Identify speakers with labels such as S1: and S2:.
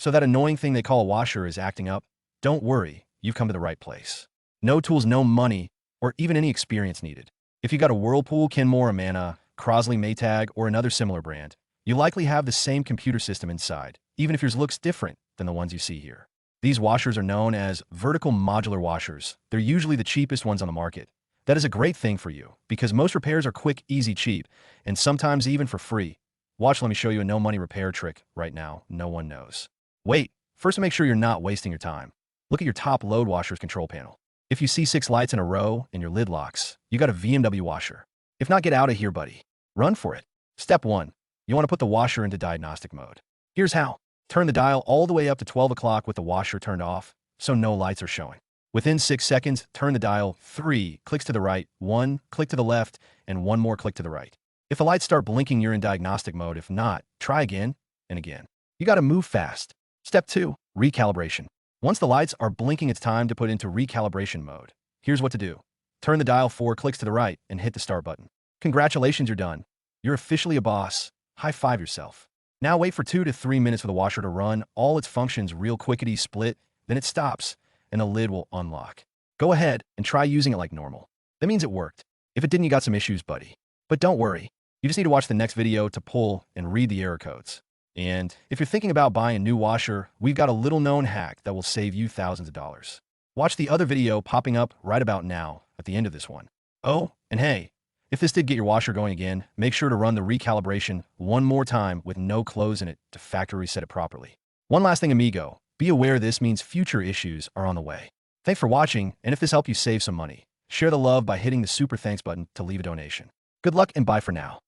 S1: So that annoying thing they call a washer is acting up? Don't worry, you've come to the right place. No tools, no money, or even any experience needed. If you got a Whirlpool, Kenmore, Amana, Crosley, Maytag, or another similar brand, you likely have the same computer system inside, even if yours looks different than the ones you see here. These washers are known as vertical modular washers. They're usually the cheapest ones on the market. That is a great thing for you, because most repairs are quick, easy, cheap, and sometimes even for free. Watch, let me show you a no-money repair trick right now no one knows. Wait, first make sure you're not wasting your time. Look at your top load washer's control panel. If you see 6 lights in a row and your lid locks, you got a VMW washer. If not, get out of here, buddy. Run for it. Step 1. You want to put the washer into diagnostic mode. Here's how. Turn the dial all the way up to 12 o'clock with the washer turned off, so no lights are showing. Within 6 seconds, turn the dial 3 clicks to the right, 1 click to the left, and 1 more click to the right. If the lights start blinking, you're in diagnostic mode. If not, try again and again. You got to move fast. Step 2. Recalibration. Once the lights are blinking, it's time to put into recalibration mode. Here's what to do. Turn the dial 4 clicks to the right and hit the start button. Congratulations, you're done. You're officially a boss. High five yourself. Now wait for 2 to 3 minutes for the washer to run all its functions real quickety split, then it stops and the lid will unlock. Go ahead and try using it like normal. That means it worked. If it didn't, you got some issues, buddy. But don't worry. You just need to watch the next video to pull and read the error codes. And if you're thinking about buying a new washer, we've got a little known hack that will save you thousands of dollars. Watch the other video popping up right about now at the end of this one. Oh, and hey, if this did get your washer going again, make sure to run the recalibration one more time with no clothes in it to factory reset it properly. One last thing, amigo. Be aware this means future issues are on the way. Thanks for watching, and if this helped you save some money, share the love by hitting the super thanks button to leave a donation. Good luck and bye for now.